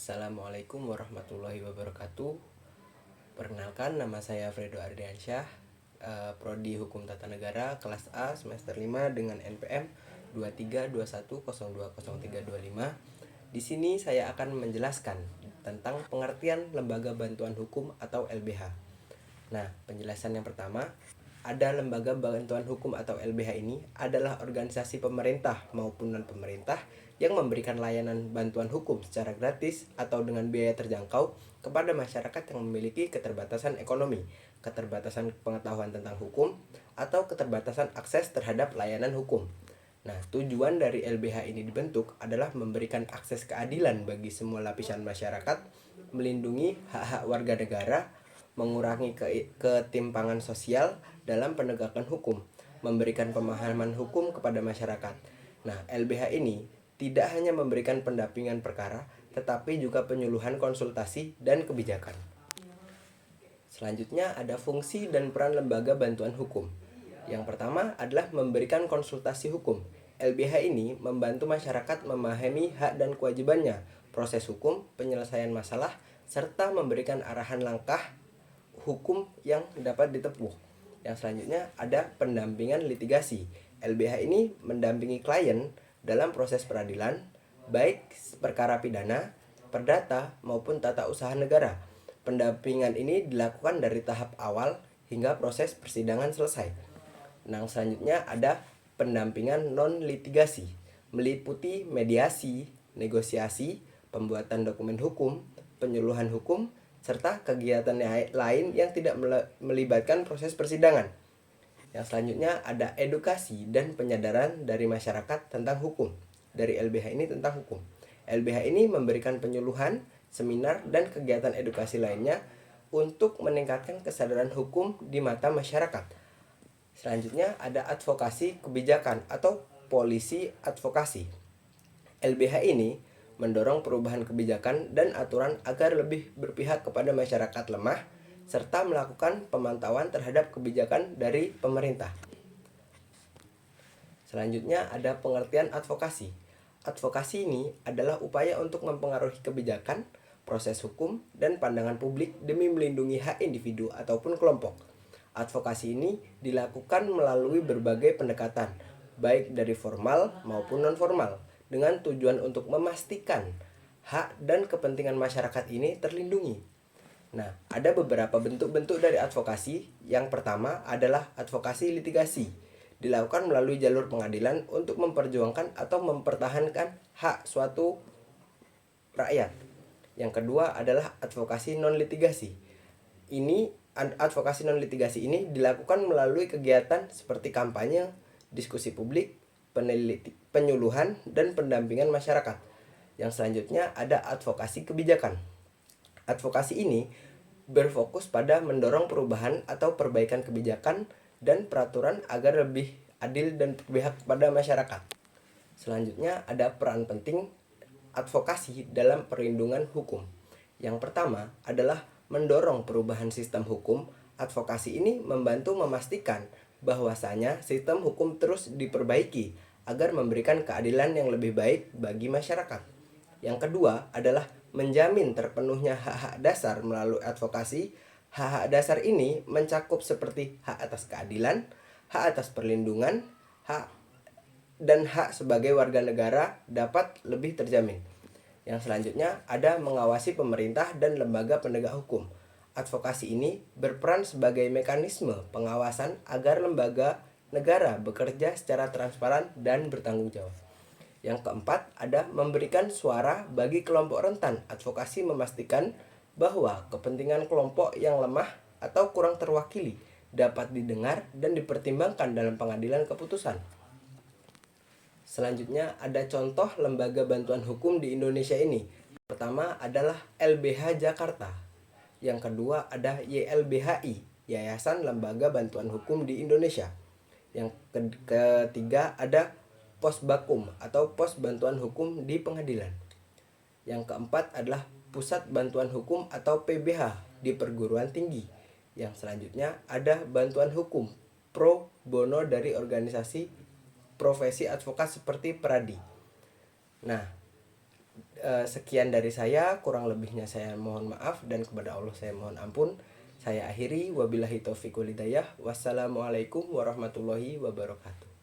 Assalamualaikum warahmatullahi wabarakatuh. Perkenalkan, nama saya Fredo Ardiansyah, Prodi Hukum Tata Negara kelas A semester 5 dengan NPM 2321020325. Di sini saya akan menjelaskan tentang pengertian Lembaga Bantuan Hukum atau LBH. Nah, penjelasan yang pertama, ada Lembaga Bantuan Hukum atau LBH ini adalah organisasi pemerintah maupun non-pemerintah yang memberikan layanan bantuan hukum secara gratis atau dengan biaya terjangkau kepada masyarakat yang memiliki keterbatasan ekonomi, keterbatasan pengetahuan tentang hukum, atau keterbatasan akses terhadap layanan hukum. Nah, tujuan dari LBH ini dibentuk adalah memberikan akses keadilan bagi semua lapisan masyarakat, melindungi hak-hak warga negara, mengurangi ketimpangan sosial dalam penegakan hukum, memberikan pemahaman hukum kepada masyarakat. Nah, LBH ini tidak hanya memberikan pendampingan perkara, tetapi juga penyuluhan konsultasi dan kebijakan. Selanjutnya ada fungsi dan peran lembaga bantuan hukum. Yang pertama adalah memberikan konsultasi hukum. LBH ini membantu masyarakat memahami hak dan kewajibannya, proses hukum, penyelesaian masalah, serta memberikan arahan langkah hukum yang dapat ditempuh. Yang selanjutnya ada pendampingan litigasi. LBH ini mendampingi klien dalam proses peradilan, baik perkara pidana, perdata, maupun tata usaha negara. Pendampingan ini dilakukan dari tahap awal hingga proses persidangan selesai. Nah, selanjutnya ada pendampingan non-litigasi, meliputi mediasi, negosiasi, pembuatan dokumen hukum, penyuluhan hukum, serta kegiatan lain yang tidak melibatkan proses persidangan. Yang selanjutnya ada edukasi dan penyadaran dari masyarakat tentang hukum. Dari LBH ini tentang hukum. LBH ini memberikan penyuluhan, seminar, dan kegiatan edukasi lainnya untuk meningkatkan kesadaran hukum di mata masyarakat. Selanjutnya ada advokasi kebijakan atau polisi advokasi. LBH ini mendorong perubahan kebijakan dan aturan agar lebih berpihak kepada masyarakat lemah, serta melakukan pemantauan terhadap kebijakan dari pemerintah. Selanjutnya ada pengertian advokasi. Advokasi ini adalah upaya untuk mempengaruhi kebijakan, proses hukum, dan pandangan publik demi melindungi hak individu ataupun kelompok. Advokasi ini dilakukan melalui berbagai pendekatan, baik dari formal maupun non-formal, dengan tujuan untuk memastikan hak dan kepentingan masyarakat ini terlindungi. Nah, ada beberapa bentuk-bentuk dari advokasi. Yang pertama adalah advokasi litigasi. Dilakukan melalui jalur pengadilan untuk memperjuangkan atau mempertahankan hak suatu rakyat. Yang kedua adalah advokasi non-litigasi. Advokasi non-litigasi ini dilakukan melalui kegiatan seperti kampanye, diskusi publik, penyuluhan, dan pendampingan masyarakat. Yang selanjutnya ada advokasi kebijakan. Advokasi ini berfokus pada mendorong perubahan atau perbaikan kebijakan dan peraturan agar lebih adil dan berpihak kepada masyarakat. Selanjutnya ada peran penting advokasi dalam perlindungan hukum. Yang pertama adalah mendorong perubahan sistem hukum. Advokasi ini membantu memastikan bahwasanya sistem hukum terus diperbaiki agar memberikan keadilan yang lebih baik bagi masyarakat. Yang kedua adalah menjamin terpenuhnya hak-hak dasar melalui advokasi. Hak-hak dasar ini mencakup seperti hak atas keadilan, hak atas perlindungan, dan hak sebagai warga negara dapat lebih terjamin. Yang selanjutnya ada mengawasi pemerintah dan lembaga penegak hukum. Advokasi ini berperan sebagai mekanisme pengawasan agar lembaga negara bekerja secara transparan dan bertanggung jawab. Yang keempat ada memberikan suara bagi kelompok rentan. Advokasi memastikan bahwa kepentingan kelompok yang lemah atau kurang terwakili dapat didengar dan dipertimbangkan dalam pengambilan keputusan. Selanjutnya ada contoh lembaga bantuan hukum di Indonesia ini. Pertama adalah LBH Jakarta. Yang kedua ada YLBHI, Yayasan Lembaga Bantuan Hukum di Indonesia. Yang ketiga ada Posbakum atau Pos Bantuan Hukum di Pengadilan. Yang keempat adalah Pusat Bantuan Hukum atau PBH di perguruan tinggi. Yang selanjutnya ada bantuan hukum pro bono dari organisasi profesi advokat seperti Peradi. Nah, Sekian dari saya, kurang lebihnya saya mohon maaf dan kepada Allah saya mohon ampun. Saya akhiri, wabillahi taufiq wal hidayah. Wassalamualaikum warahmatullahi wabarakatuh.